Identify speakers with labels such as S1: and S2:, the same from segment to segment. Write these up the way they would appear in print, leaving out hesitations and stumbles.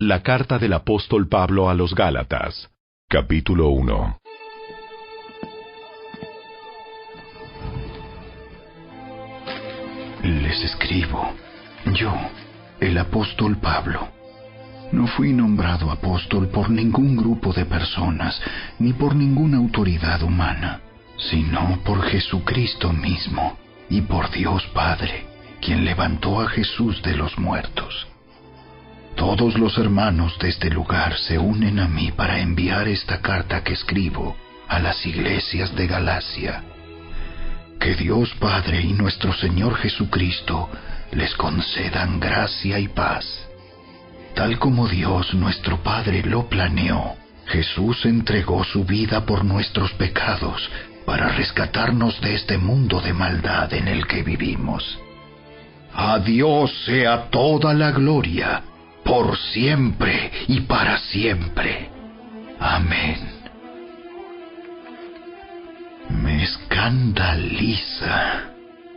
S1: La carta del apóstol Pablo a los Gálatas, capítulo 1.
S2: Les escribo, yo, el apóstol Pablo. No fui nombrado apóstol por ningún grupo de personas, ni por ninguna autoridad humana, sino por Jesucristo mismo, y por Dios Padre, quien levantó a Jesús de los muertos. Todos los hermanos de este lugar se unen a mí para enviar esta carta que escribo a las iglesias de Galacia. Que Dios Padre y nuestro Señor Jesucristo les concedan gracia y paz. Tal como Dios nuestro Padre lo planeó, Jesús entregó su vida por nuestros pecados para rescatarnos de este mundo de maldad en el que vivimos. A Dios sea toda la gloria, por siempre y para siempre. Amén. Me escandaliza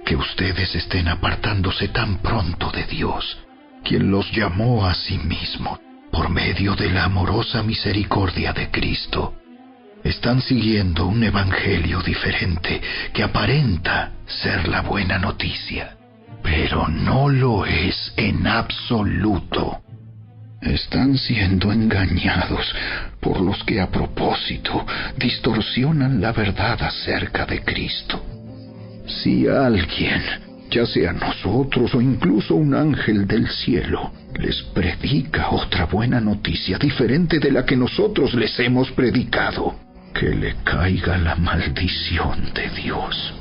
S2: que ustedes estén apartándose tan pronto de Dios, quien los llamó a sí mismo por medio de la amorosa misericordia de Cristo. Están siguiendo un evangelio diferente que aparenta ser la buena noticia, pero no lo es en absoluto. Están siendo engañados por los que a propósito distorsionan la verdad acerca de Cristo. Si alguien, ya sea nosotros o incluso un ángel del cielo, les predica otra buena noticia diferente de la que nosotros les hemos predicado, que le caiga la maldición de Dios.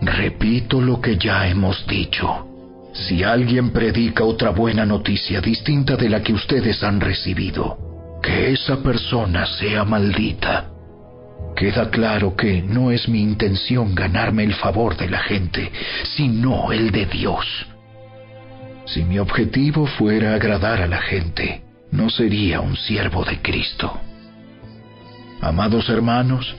S2: Repito lo que ya hemos dicho. Si alguien predica otra buena noticia distinta de la que ustedes han recibido, que esa persona sea maldita. Queda claro que no es mi intención ganarme el favor de la gente, sino el de Dios. Si mi objetivo fuera agradar a la gente, no sería un siervo de Cristo. Amados hermanos,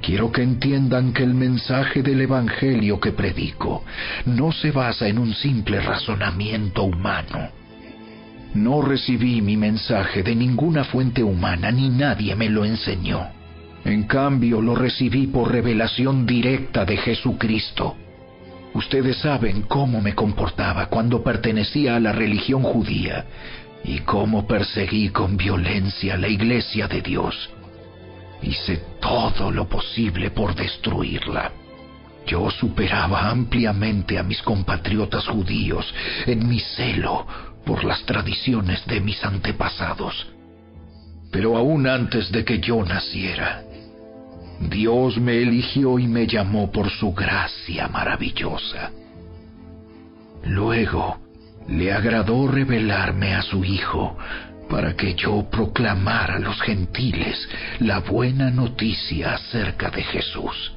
S2: quiero que entiendan que el mensaje del evangelio que predico no se basa en un simple razonamiento humano. No recibí mi mensaje de ninguna fuente humana, ni nadie me lo enseñó. En cambio, lo recibí por revelación directa de Jesucristo. Ustedes saben cómo me comportaba cuando pertenecía a la religión judía y cómo perseguí con violencia la iglesia de Dios. Hice todo lo posible por destruirla. Yo superaba ampliamente a mis compatriotas judíos en mi celo por las tradiciones de mis antepasados. Pero aún antes de que yo naciera, Dios me eligió y me llamó por su gracia maravillosa. Luego, le agradó revelarme a su Hijo para que yo proclamara a los gentiles la buena noticia acerca de Jesús.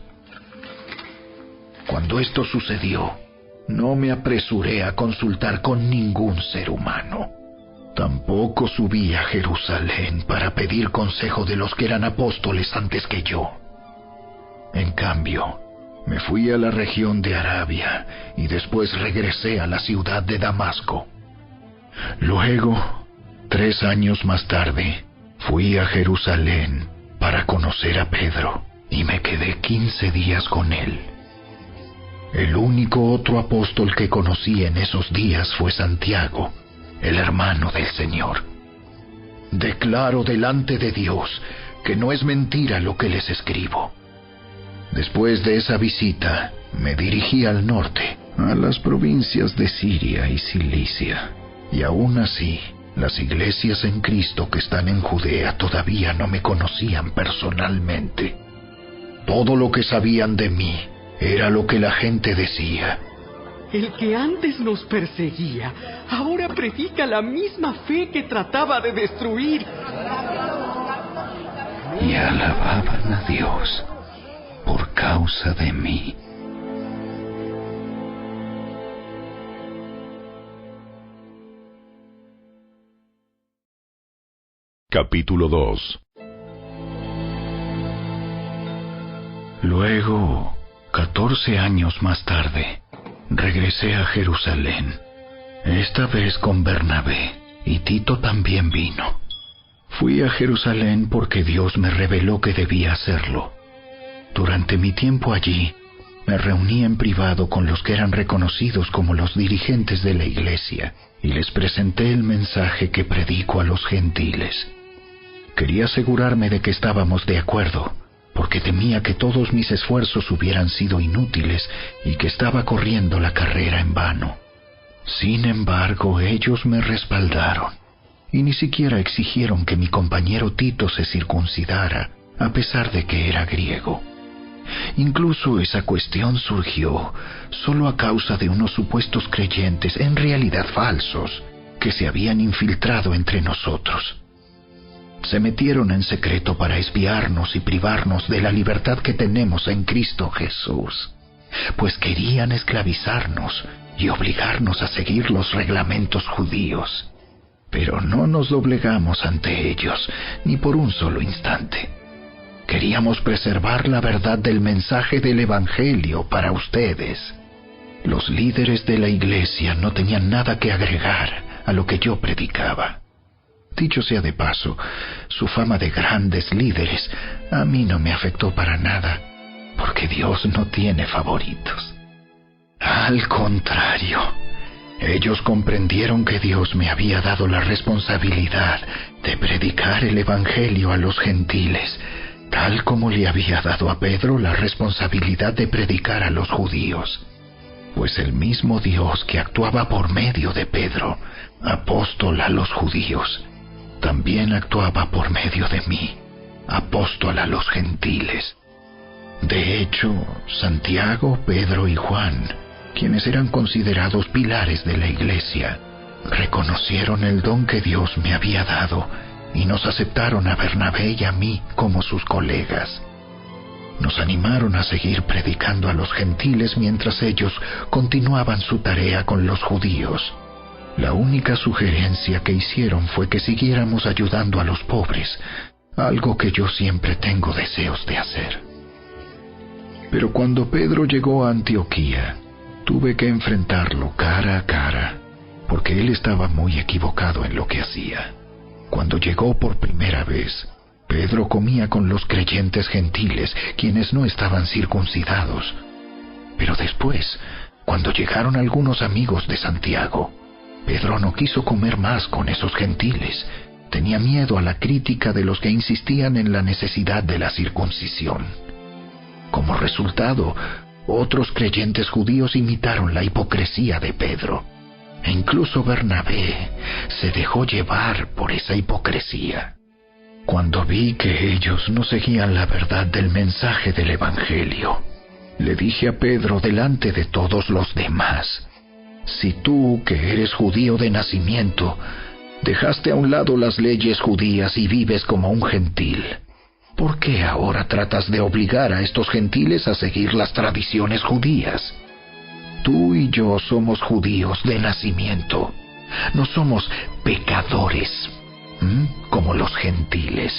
S2: Cuando esto sucedió, no me apresuré a consultar con ningún ser humano. Tampoco subí a Jerusalén para pedir consejo de los que eran apóstoles antes que yo. En cambio, me fui a la región de Arabia y después regresé a la ciudad de Damasco. Luego, 3 años más tarde, fui a Jerusalén para conocer a Pedro y me quedé 15 días con él. El único otro apóstol que conocí en esos días fue Santiago, el hermano del Señor. Declaro delante de Dios que no es mentira lo que les escribo. Después de esa visita, me dirigí al norte, a las provincias de Siria y Cilicia, y aún así, las iglesias en Cristo que están en Judea todavía no me conocían personalmente. Todo lo que sabían de mí era lo que la gente decía.
S3: El que antes nos perseguía, ahora predica la misma fe que trataba de destruir.
S2: Y alababan a Dios por causa de mí.
S1: Capítulo 2.
S2: Luego, 14 años más tarde, regresé a Jerusalén, esta vez con Bernabé, y Tito también vino. Fui a Jerusalén porque Dios me reveló que debía hacerlo. Durante mi tiempo allí, me reuní en privado con los que eran reconocidos como los dirigentes de la iglesia y les presenté el mensaje que predico a los gentiles. Quería asegurarme de que estábamos de acuerdo, porque temía que todos mis esfuerzos hubieran sido inútiles y que estaba corriendo la carrera en vano. Sin embargo, ellos me respaldaron y ni siquiera exigieron que mi compañero Tito se circuncidara, a pesar de que era griego. Incluso esa cuestión surgió solo a causa de unos supuestos creyentes, en realidad falsos, que se habían infiltrado entre nosotros. Se metieron en secreto para espiarnos y privarnos de la libertad que tenemos en Cristo Jesús, pues querían esclavizarnos y obligarnos a seguir los reglamentos judíos. Pero no nos doblegamos ante ellos, ni por un solo instante. Queríamos preservar la verdad del mensaje del Evangelio para ustedes. Los líderes de la iglesia no tenían nada que agregar a lo que yo predicaba. Dicho sea de paso, su fama de grandes líderes a mí no me afectó para nada, porque Dios no tiene favoritos. Al contrario, ellos comprendieron que Dios me había dado la responsabilidad de predicar el Evangelio a los gentiles, tal como le había dado a Pedro la responsabilidad de predicar a los judíos. Pues el mismo Dios que actuaba por medio de Pedro, apóstol a los judíos, también actuaba por medio de mí, apóstol a los gentiles. De hecho, Santiago, Pedro y Juan, quienes eran considerados pilares de la iglesia, reconocieron el don que Dios me había dado y nos aceptaron a Bernabé y a mí como sus colegas. Nos animaron a seguir predicando a los gentiles mientras ellos continuaban su tarea con los judíos. La única sugerencia que hicieron fue que siguiéramos ayudando a los pobres, algo que yo siempre tengo deseos de hacer. Pero cuando Pedro llegó a Antioquía, tuve que enfrentarlo cara a cara, porque él estaba muy equivocado en lo que hacía. Cuando llegó por primera vez, Pedro comía con los creyentes gentiles, quienes no estaban circuncidados. Pero después, cuando llegaron algunos amigos de Santiago, Pedro no quiso comer más con esos gentiles. Tenía miedo a la crítica de los que insistían en la necesidad de la circuncisión. Como resultado, otros creyentes judíos imitaron la hipocresía de Pedro. E incluso Bernabé se dejó llevar por esa hipocresía. Cuando vi que ellos no seguían la verdad del mensaje del Evangelio, le dije a Pedro delante de todos los demás: si tú, que eres judío de nacimiento, dejaste a un lado las leyes judías y vives como un gentil, ¿por qué ahora tratas de obligar a estos gentiles a seguir las tradiciones judías? Tú y yo somos judíos de nacimiento. No somos pecadores, como los gentiles.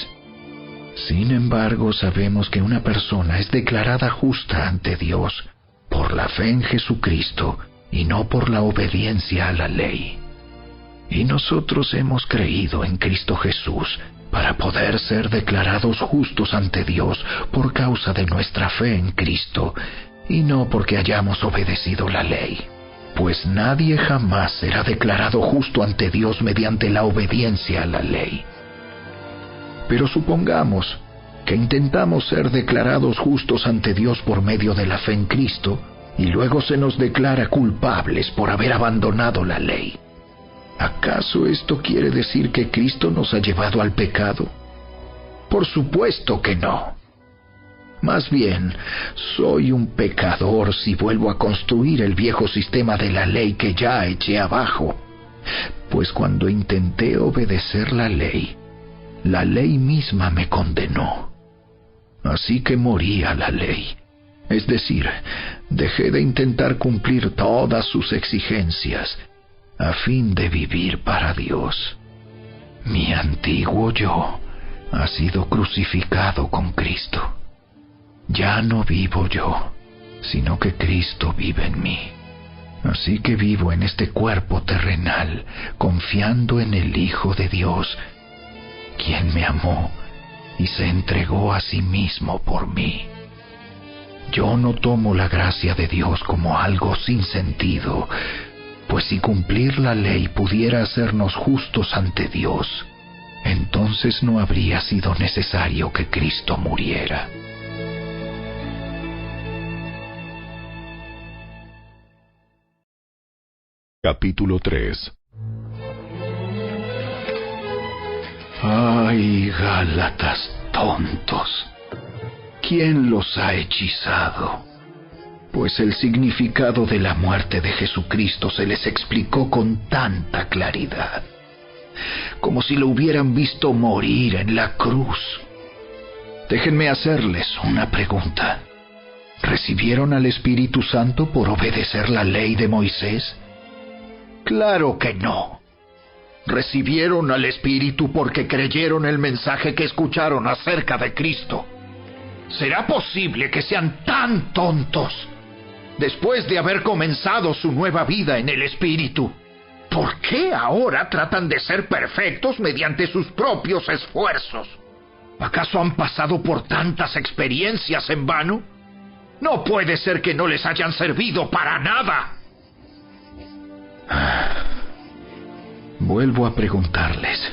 S2: Sin embargo, sabemos que una persona es declarada justa ante Dios por la fe en Jesucristo y no por la obediencia a la ley. Y nosotros hemos creído en Cristo Jesús para poder ser declarados justos ante Dios por causa de nuestra fe en Cristo, y no porque hayamos obedecido la ley. Pues nadie jamás será declarado justo ante Dios mediante la obediencia a la ley. Pero supongamos que intentamos ser declarados justos ante Dios por medio de la fe en Cristo, y luego se nos declara culpables por haber abandonado la ley. ¿Acaso esto quiere decir que Cristo nos ha llevado al pecado? Por supuesto que no. Más bien, soy un pecador si vuelvo a construir el viejo sistema de la ley que ya eché abajo. Pues cuando intenté obedecer la ley misma me condenó. Así que morí a la ley. Es decir, dejé de intentar cumplir todas sus exigencias a fin de vivir para Dios. Mi antiguo yo ha sido crucificado con Cristo. Ya no vivo yo, sino que Cristo vive en mí. Así que vivo en este cuerpo terrenal, confiando en el Hijo de Dios, quien me amó y se entregó a sí mismo por mí. Yo no tomo la gracia de Dios como algo sin sentido, pues si cumplir la ley pudiera hacernos justos ante Dios, entonces no habría sido necesario que Cristo muriera.
S1: Capítulo 3.
S2: ¡Ay, Gálatas tontos! ¿Quién los ha hechizado? Pues el significado de la muerte de Jesucristo se les explicó con tanta claridad, como si lo hubieran visto morir en la cruz. Déjenme hacerles una pregunta. ¿Recibieron al Espíritu Santo por obedecer la ley de Moisés? ¡Claro que no! Recibieron al Espíritu porque creyeron el mensaje que escucharon acerca de Cristo. ¿Será posible que sean tan tontos después de haber comenzado su nueva vida en el Espíritu? ¿Por qué ahora tratan de ser perfectos mediante sus propios esfuerzos? ¿Acaso han pasado por tantas experiencias en vano? No puede ser que no les hayan servido para nada. Vuelvo a preguntarles,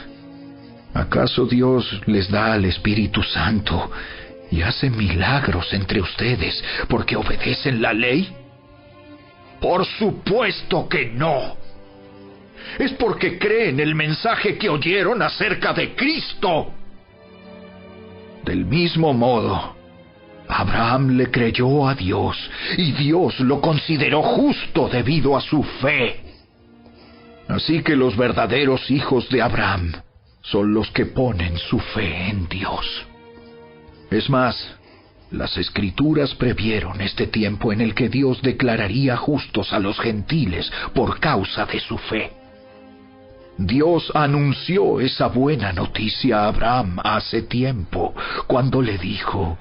S2: ¿acaso Dios les da al Espíritu Santo y hace milagros entre ustedes porque obedecen la ley? Por supuesto que no. Es porque creen el mensaje que oyeron acerca de Cristo. Del mismo modo, Abraham le creyó a Dios y Dios lo consideró justo debido a su fe. Así que los verdaderos hijos de Abraham son los que ponen su fe en Dios. Es más, las Escrituras previeron este tiempo en el que Dios declararía justos a los gentiles por causa de su fe. Dios anunció esa buena noticia a Abraham hace tiempo, cuando le dijo: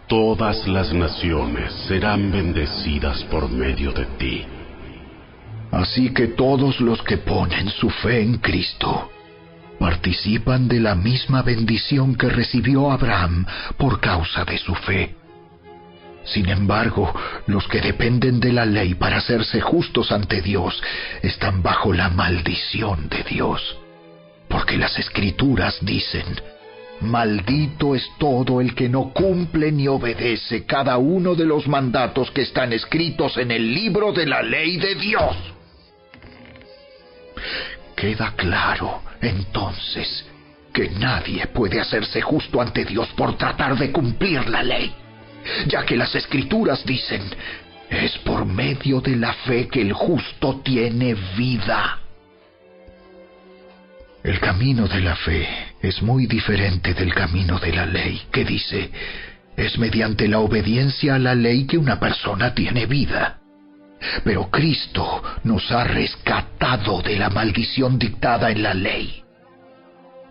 S4: todas las naciones serán bendecidas por medio de ti.
S2: Así que todos los que ponen su fe en Cristo participan de la misma bendición que recibió Abraham por causa de su fe. Sin embargo, los que dependen de la ley para hacerse justos ante Dios están bajo la maldición de Dios, porque las Escrituras dicen: maldito es todo el que no cumple ni obedece cada uno de los mandatos que están escritos en el libro de la ley de Dios. Queda claro, entonces, que nadie puede hacerse justo ante Dios por tratar de cumplir la ley, ya que las Escrituras dicen: es por medio de la fe que el justo tiene vida. El camino de la fe es muy diferente del camino de la ley, que dice: es mediante la obediencia a la ley que una persona tiene vida. Pero Cristo nos ha rescatado de la maldición dictada en la ley.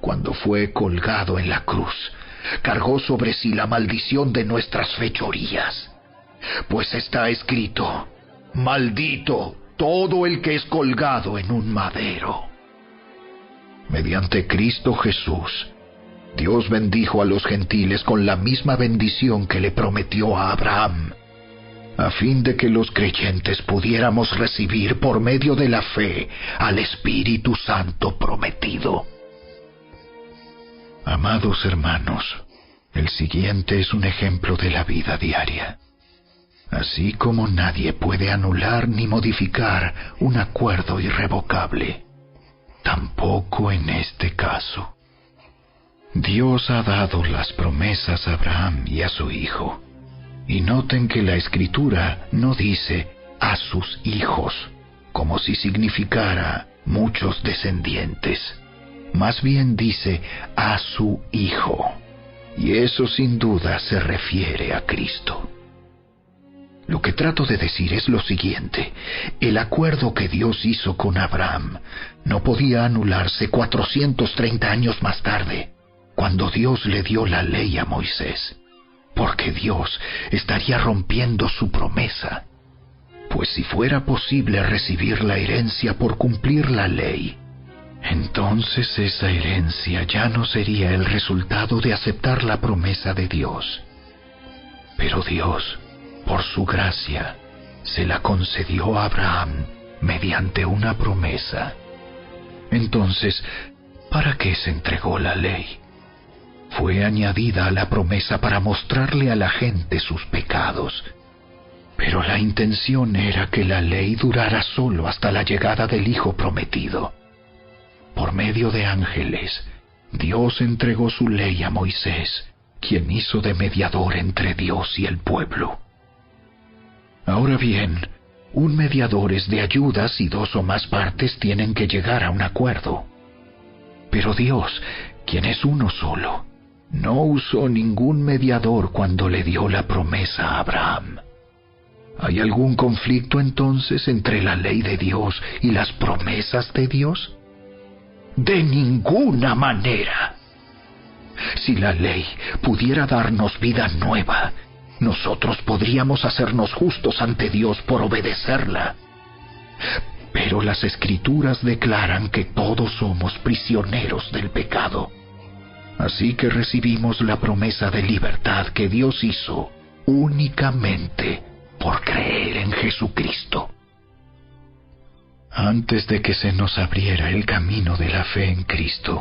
S2: Cuando fue colgado en la cruz, cargó sobre sí la maldición de nuestras fechorías. Pues está escrito: maldito todo el que es colgado en un madero. Mediante Cristo Jesús, Dios bendijo a los gentiles con la misma bendición que le prometió a Abraham, a fin de que los creyentes pudiéramos recibir por medio de la fe al Espíritu Santo prometido. Amados hermanos, el siguiente es un ejemplo de la vida diaria. Así como nadie puede anular ni modificar un acuerdo irrevocable, tampoco en este caso. Dios ha dado las promesas a Abraham y a su hijo. Y noten que la Escritura no dice a sus hijos, como si significara muchos descendientes. Más bien dice a su Hijo. Y eso sin duda se refiere a Cristo. Lo que trato de decir es lo siguiente: el acuerdo que Dios hizo con Abraham no podía anularse 430 años más tarde, cuando Dios le dio la ley a Moisés, porque Dios estaría rompiendo su promesa. Pues si fuera posible recibir la herencia por cumplir la ley, entonces esa herencia ya no sería el resultado de aceptar la promesa de Dios. Pero Dios, por su gracia, se la concedió a Abraham mediante una promesa. Entonces, ¿para qué se entregó la ley? Fue añadida a la promesa para mostrarle a la gente sus pecados. Pero la intención era que la ley durara solo hasta la llegada del Hijo prometido. Por medio de ángeles, Dios entregó su ley a Moisés, quien hizo de mediador entre Dios y el pueblo. Ahora bien, un mediador es de ayuda si dos o más partes tienen que llegar a un acuerdo. Pero Dios, quien es uno solo, no usó ningún mediador cuando le dio la promesa a Abraham. ¿Hay algún conflicto entonces entre la ley de Dios y las promesas de Dios? De ninguna manera. Si la ley pudiera darnos vida nueva, nosotros podríamos hacernos justos ante Dios por obedecerla. Pero las Escrituras declaran que todos somos prisioneros del pecado. Así que recibimos la promesa de libertad que Dios hizo únicamente por creer en Jesucristo. Antes de que se nos abriera el camino de la fe en Cristo,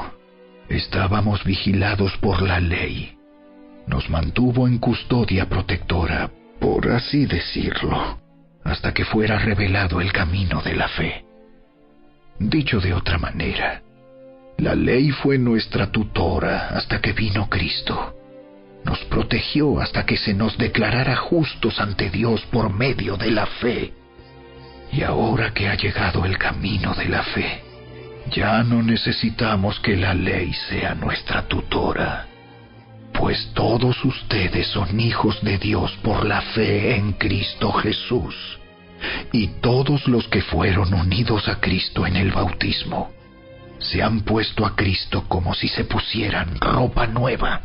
S2: estábamos vigilados por la ley. Nos mantuvo en custodia protectora, por así decirlo, hasta que fuera revelado el camino de la fe. Dicho de otra manera, la ley fue nuestra tutora hasta que vino Cristo. Nos protegió hasta que se nos declarara justos ante Dios por medio de la fe. Y ahora que ha llegado el camino de la fe, ya no necesitamos que la ley sea nuestra tutora, pues todos ustedes son hijos de Dios por la fe en Cristo Jesús, y todos los que fueron unidos a Cristo en el bautismo se han puesto a Cristo como si se pusieran ropa nueva.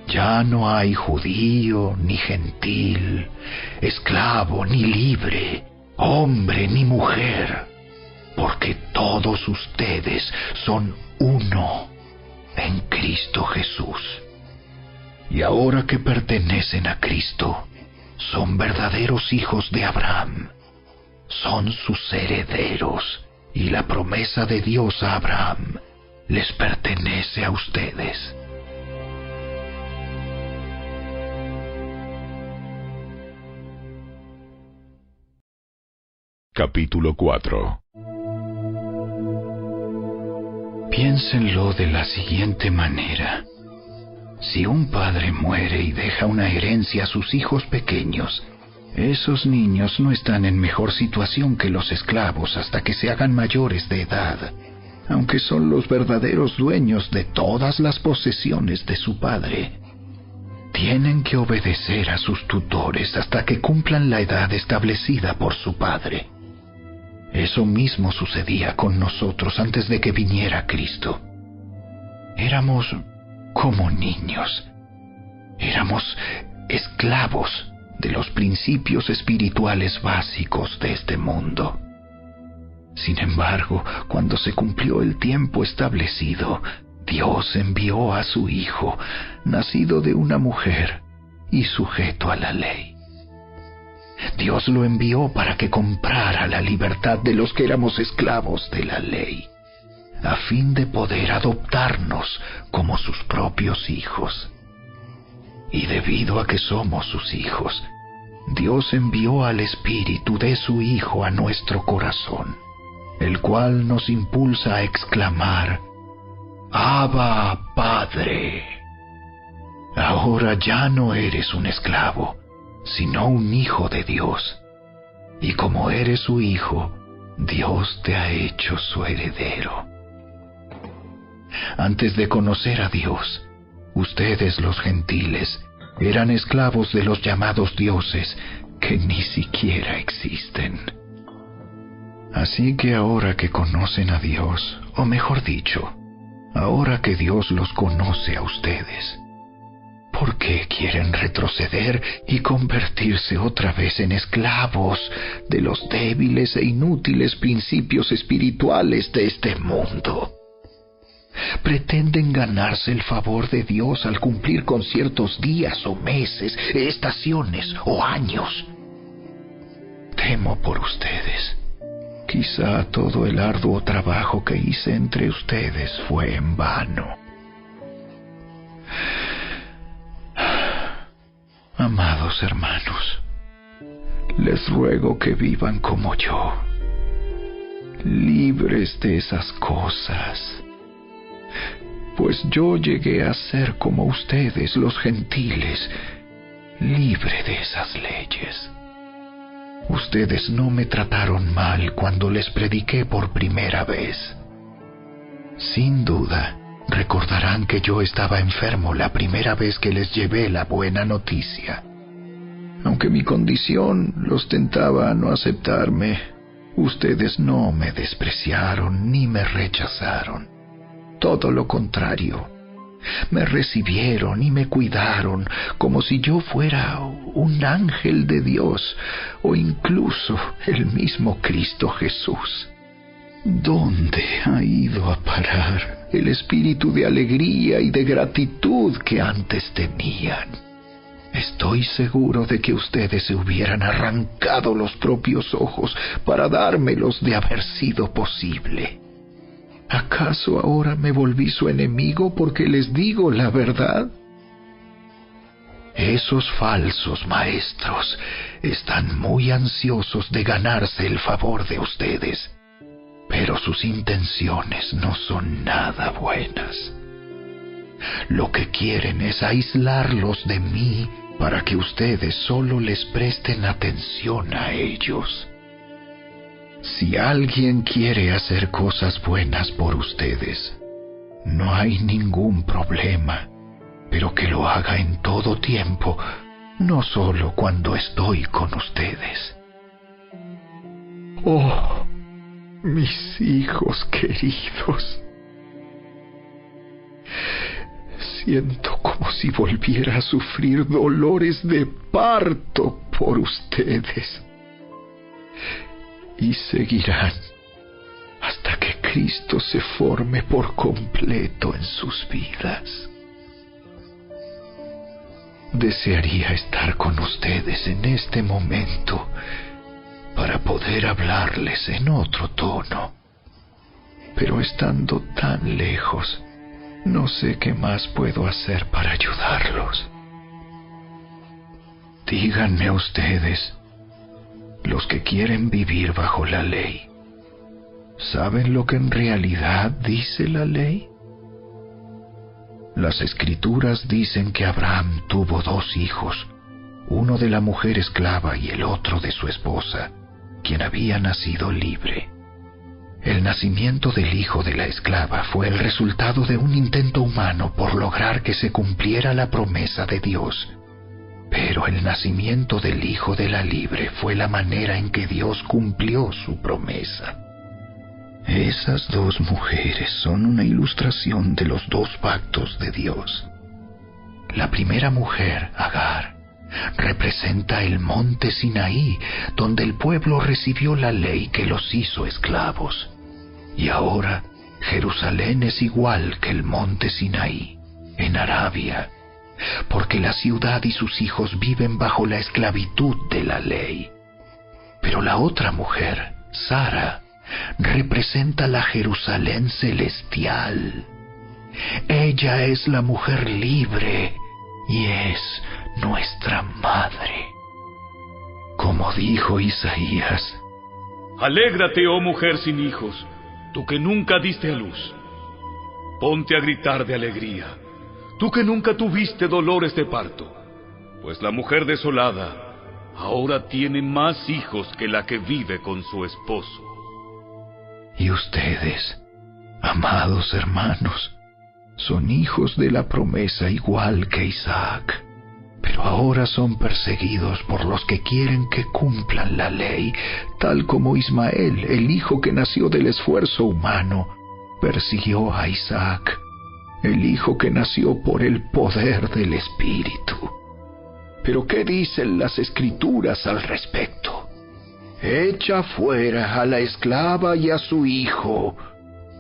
S2: Ya no hay judío ni gentil, esclavo ni libre, hombre ni mujer, porque todos ustedes son uno en Cristo Jesús. Y ahora que pertenecen a Cristo, son verdaderos hijos de Abraham, son sus herederos, y la promesa de Dios a Abraham les pertenece a ustedes.
S1: Capítulo 4.
S2: Piénsenlo de la siguiente manera. Si un padre muere y deja una herencia a sus hijos pequeños, esos niños no están en mejor situación que los esclavos hasta que se hagan mayores de edad, aunque son los verdaderos dueños de todas las posesiones de su padre. Tienen que obedecer a sus tutores hasta que cumplan la edad establecida por su padre. Eso mismo sucedía con nosotros antes de que viniera Cristo. Éramos como niños. Éramos esclavos de los principios espirituales básicos de este mundo. Sin embargo, cuando se cumplió el tiempo establecido, Dios envió a su Hijo, nacido de una mujer y sujeto a la ley. Dios lo envió para que comprara la libertad de los que éramos esclavos de la ley, a fin de poder adoptarnos como sus propios hijos. Y debido a que somos sus hijos, Dios envió al Espíritu de su Hijo a nuestro corazón, el cual nos impulsa a exclamar: Abba, Padre. Ahora ya no eres un esclavo, sino un hijo de Dios. Y como eres su hijo, Dios te ha hecho su heredero. Antes de conocer a Dios, ustedes los gentiles eran esclavos de los llamados dioses que ni siquiera existen. Así que ahora que conocen a Dios, o mejor dicho, ahora que Dios los conoce a ustedes, ¿Por qué quieren retroceder y convertirse otra vez en esclavos de los débiles e inútiles principios espirituales de este mundo? Pretenden ganarse el favor de Dios al cumplir con ciertos días o meses, estaciones o años. Temo por ustedes. Quizá todo el arduo trabajo que hice entre ustedes fue en vano. Amados hermanos, les ruego que vivan como yo, libres de esas cosas, pues yo llegué a ser como ustedes, los gentiles, libre de esas leyes. Ustedes no me trataron mal cuando les prediqué por primera vez. Sin duda, recordarán que yo estaba enfermo la primera vez que les llevé la buena noticia. Aunque mi condición los tentaba a no aceptarme, ustedes no me despreciaron ni me rechazaron. Todo lo contrario, me recibieron y me cuidaron como si yo fuera un ángel de Dios o incluso el mismo Cristo Jesús. ¿Dónde ha ido a parar el espíritu de alegría y de gratitud que antes tenían? Estoy seguro de que ustedes se hubieran arrancado los propios ojos para dármelos de haber sido posible. ¿Acaso ahora me volví su enemigo porque les digo la verdad? Esos falsos maestros están muy ansiosos de ganarse el favor de ustedes, pero sus intenciones no son nada buenas. Lo que quieren es aislarlos de mí para que ustedes solo les presten atención a ellos. Si alguien quiere hacer cosas buenas por ustedes, no hay ningún problema, pero que lo haga en todo tiempo, no solo cuando estoy con ustedes. Oh, mis hijos queridos, siento como si volviera a sufrir dolores de parto por ustedes. Y seguirán hasta que Cristo se forme por completo en sus vidas. Desearía estar con ustedes en este momento para poder hablarles en otro tono, pero estando tan lejos, no sé qué más puedo hacer para ayudarlos. Díganme ustedes, los que quieren vivir bajo la ley, ¿saben lo que en realidad dice la ley? Las Escrituras dicen que Abraham tuvo 2 hijos, uno de la mujer esclava y el otro de su esposa, quien había nacido libre. El nacimiento del hijo de la esclava fue el resultado de un intento humano por lograr que se cumpliera la promesa de Dios. Pero el nacimiento del hijo de la libre fue la manera en que Dios cumplió su promesa. Esas 2 mujeres son una ilustración de los 2 pactos de Dios. La primera mujer, Agar, representa el monte Sinaí, donde el pueblo recibió la ley que los hizo esclavos. Y ahora Jerusalén es igual que el monte Sinaí, en Arabia, porque la ciudad y sus hijos viven bajo la esclavitud de la ley. Pero la otra mujer, Sara, representa la Jerusalén celestial. Ella es la mujer libre y es nuestra madre. Como dijo Isaías:
S5: Alégrate, oh mujer sin hijos, tú que nunca diste a luz. Ponte a gritar de alegría, tú que nunca tuviste dolores de parto, pues la mujer desolada ahora tiene más hijos que la que vive con su esposo.
S2: Y ustedes, amados hermanos, son hijos de la promesa igual que Isaac, pero ahora son perseguidos por los que quieren que cumplan la ley, tal como Ismael, el hijo que nació del esfuerzo humano, persiguió a Isaac, el Hijo que nació por el poder del Espíritu. Pero ¿qué dicen las Escrituras al respecto? Echa fuera a la esclava y a su hijo,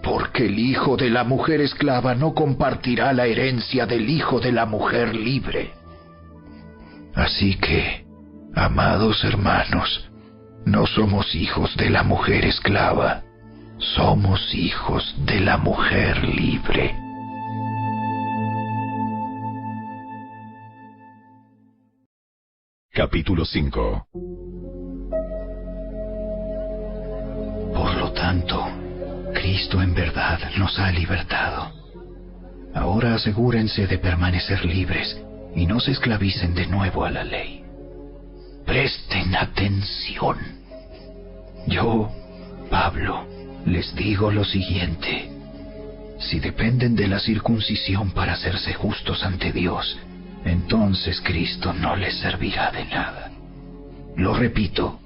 S2: porque el hijo de la mujer esclava no compartirá la herencia del hijo de la mujer libre. Así que, amados hermanos, no somos hijos de la mujer esclava, somos hijos de la mujer libre.
S1: Capítulo 5.
S2: Por lo tanto, Cristo en verdad nos ha libertado. Ahora asegúrense de permanecer libres y no se esclavicen de nuevo a la ley. Presten atención. Yo, Pablo, les digo lo siguiente. Si dependen de la circuncisión para hacerse justos ante Dios, entonces Cristo no les servirá de nada. Lo repito,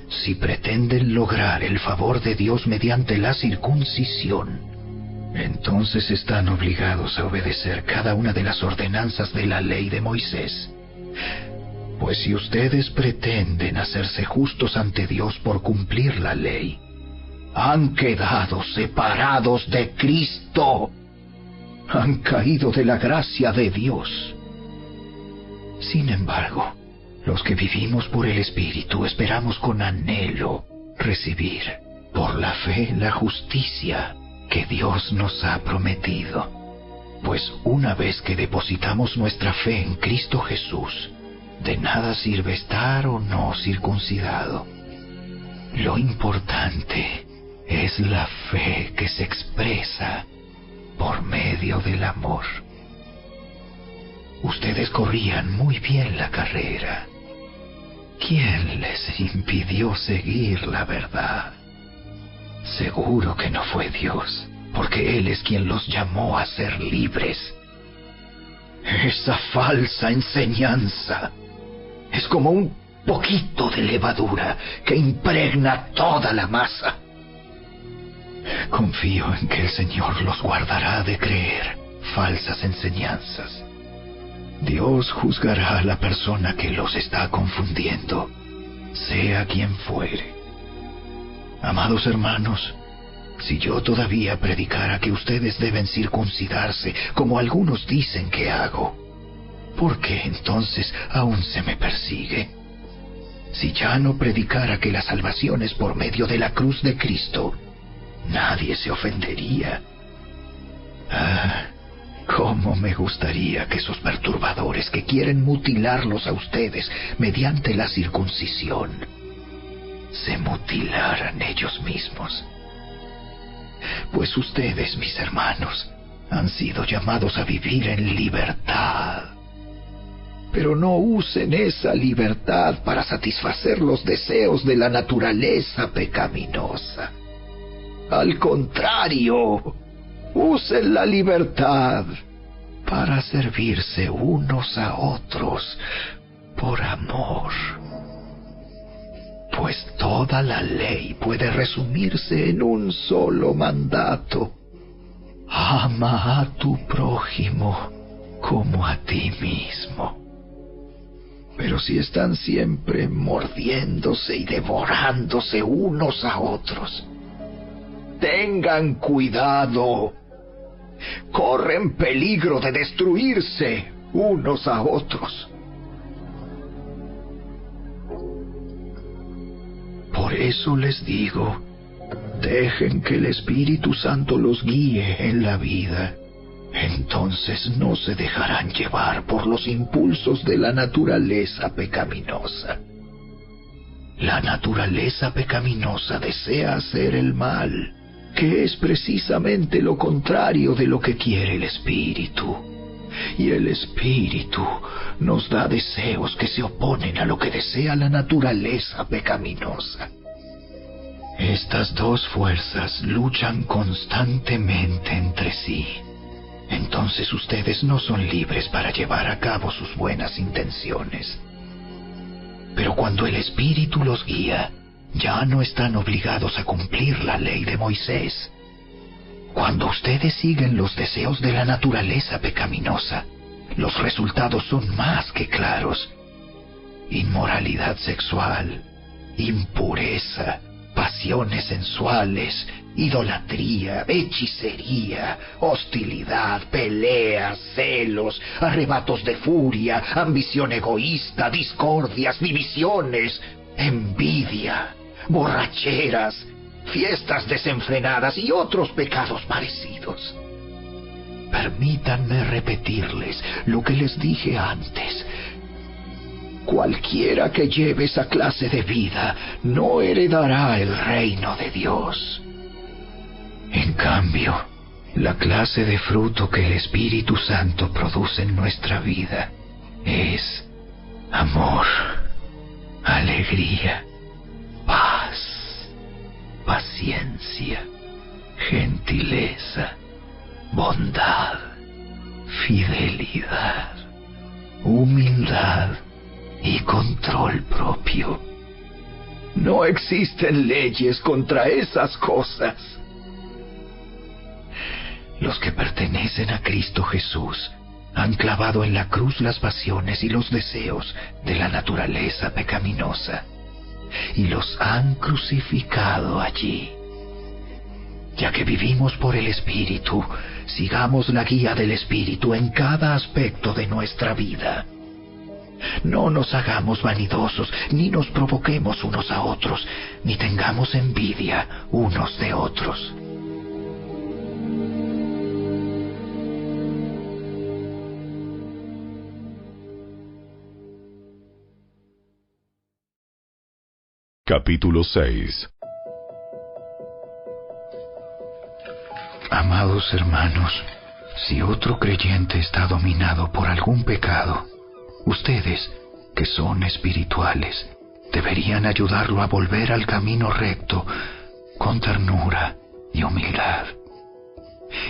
S2: si pretenden lograr el favor de Dios mediante la circuncisión, entonces están obligados a obedecer cada una de las ordenanzas de la ley de Moisés. Pues si ustedes pretenden hacerse justos ante Dios por cumplir la ley, han quedado separados de Cristo. Han caído de la gracia de Dios. Sin embargo, los que vivimos por el Espíritu esperamos con anhelo recibir por la fe la justicia que Dios nos ha prometido. Pues una vez que depositamos nuestra fe en Cristo Jesús, de nada sirve estar o no circuncidado. Lo importante es la fe que se expresa por medio del amor. Ustedes corrían muy bien la carrera. ¿Quién les impidió seguir la verdad? Seguro que no fue Dios, porque Él es quien los llamó a ser libres. Esa falsa enseñanza es como un poquito de levadura que impregna toda la masa. Confío en que el Señor los guardará de creer falsas enseñanzas. Dios juzgará a la persona que los está confundiendo, sea quien fuere. Amados hermanos, si yo todavía predicara que ustedes deben circuncidarse, como algunos dicen que hago, ¿por qué entonces aún se me persigue? Si ya no predicara que la salvación es por medio de la cruz de Cristo, nadie se ofendería. Cómo me gustaría que esos perturbadores que quieren mutilarlos a ustedes mediante la circuncisión se mutilaran ellos mismos. Pues ustedes, mis hermanos, han sido llamados a vivir en libertad. Pero no usen esa libertad para satisfacer los deseos de la naturaleza pecaminosa. Al contrario, usen la libertad para servirse unos a otros por amor. Pues toda la ley puede resumirse en un solo mandato: ama a tu prójimo como a ti mismo. Pero si están siempre mordiéndose y devorándose unos a otros, tengan cuidado. Corren peligro de destruirse unos a otros. Por eso les digo, dejen que el Espíritu Santo los guíe en la vida. Entonces no se dejarán llevar por los impulsos de la naturaleza pecaminosa. La naturaleza pecaminosa desea hacer el mal, que es precisamente lo contrario de lo que quiere el Espíritu. Y el Espíritu nos da deseos que se oponen a lo que desea la naturaleza pecaminosa. Estas dos fuerzas luchan constantemente entre sí. Entonces ustedes no son libres para llevar a cabo sus buenas intenciones. Pero cuando el Espíritu los guía, ya no están obligados a cumplir la ley de Moisés. Cuando ustedes siguen los deseos de la naturaleza pecaminosa, los resultados son más que claros. Inmoralidad sexual, impureza, pasiones sensuales, idolatría, hechicería, hostilidad, peleas, celos, arrebatos de furia, ambición egoísta, discordias, divisiones, envidia, borracheras, fiestas desenfrenadas y otros pecados parecidos. Permítanme repetirles lo que les dije antes. Cualquiera que lleve esa clase de vida no heredará el reino de Dios. En cambio, la clase de fruto que el Espíritu Santo produce en nuestra vida es amor, alegría, paz, paciencia, gentileza, bondad, fidelidad, humildad y control propio. No existen leyes contra esas cosas. Los que pertenecen a Cristo Jesús han clavado en la cruz las pasiones y los deseos de la naturaleza pecaminosa y los han crucificado allí. Ya que vivimos por el Espíritu, sigamos la guía del Espíritu en cada aspecto de nuestra vida. No nos hagamos vanidosos, ni nos provoquemos unos a otros, ni tengamos envidia unos de otros.
S1: Capítulo 6.
S2: Amados hermanos, si otro creyente está dominado por algún pecado, ustedes, que son espirituales, deberían ayudarlo a volver al camino recto con ternura y humildad.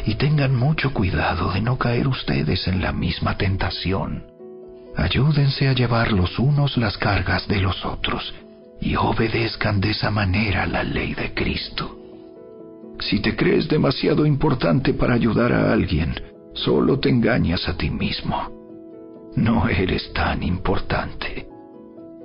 S2: Y tengan mucho cuidado de no caer ustedes en la misma tentación. Ayúdense a llevar los unos las cargas de los otros y obedezcan de esa manera la ley de Cristo. Si te crees demasiado importante para ayudar a alguien, solo te engañas a ti mismo. No eres tan importante.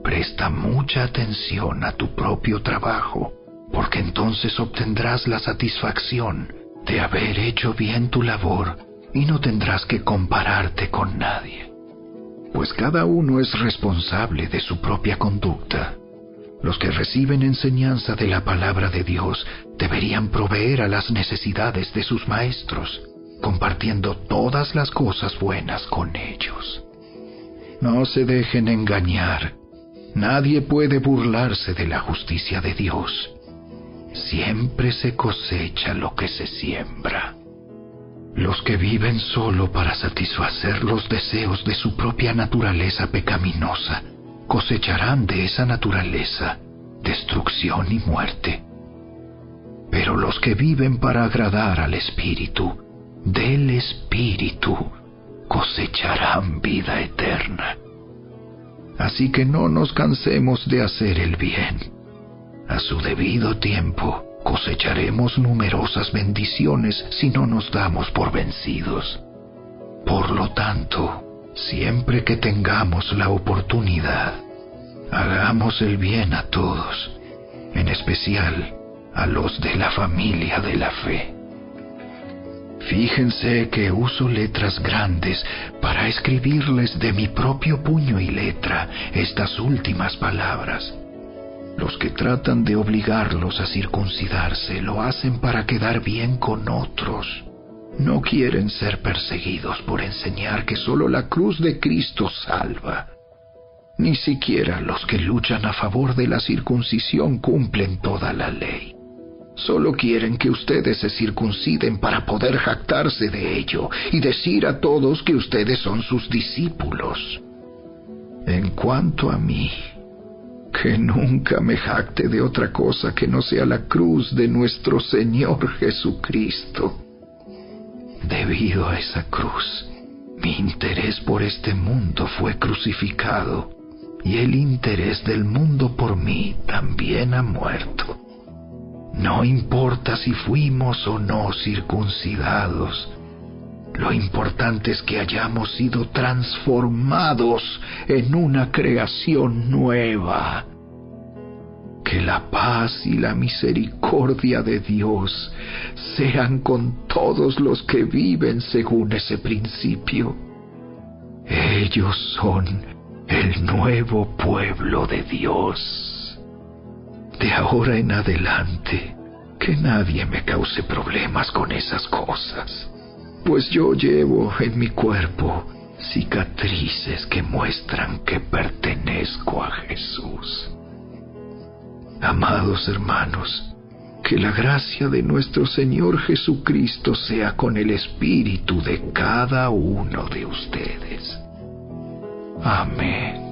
S2: Presta mucha atención a tu propio trabajo, porque entonces obtendrás la satisfacción de haber hecho bien tu labor y no tendrás que compararte con nadie. Pues cada uno es responsable de su propia conducta. Los que reciben enseñanza de la palabra de Dios deberían proveer a las necesidades de sus maestros, compartiendo todas las cosas buenas con ellos. No se dejen engañar. Nadie puede burlarse de la justicia de Dios. Siempre se cosecha lo que se siembra. Los que viven solo para satisfacer los deseos de su propia naturaleza pecaminosa cosecharán de esa naturaleza destrucción y muerte. Pero los que viven para agradar al Espíritu, del Espíritu, cosecharán vida eterna. Así que no nos cansemos de hacer el bien. A su debido tiempo cosecharemos numerosas bendiciones si no nos damos por vencidos. Por lo tanto, siempre que tengamos la oportunidad, hagamos el bien a todos, en especial a los de la familia de la fe. Fíjense que uso letras grandes para escribirles de mi propio puño y letra estas últimas palabras. Los que tratan de obligarlos a circuncidarse lo hacen para quedar bien con otros. No quieren ser perseguidos por enseñar que solo la cruz de Cristo salva. Ni siquiera los que luchan a favor de la circuncisión cumplen toda la ley. Solo quieren que ustedes se circunciden para poder jactarse de ello y decir a todos que ustedes son sus discípulos. En cuanto a mí, que nunca me jacte de otra cosa que no sea la cruz de nuestro Señor Jesucristo. Debido a esa cruz, mi interés por este mundo fue crucificado, y el interés del mundo por mí también ha muerto. No importa si fuimos o no circuncidados. Lo importante es que hayamos sido transformados en una creación nueva. Que la paz y la misericordia de Dios sean con todos los que viven según ese principio. Ellos son el nuevo pueblo de Dios. De ahora en adelante, que nadie me cause problemas con esas cosas, pues yo llevo en mi cuerpo cicatrices que muestran que pertenezco a Jesús. Amados hermanos, que la gracia de nuestro Señor Jesucristo sea con el espíritu de cada uno de ustedes. Amén.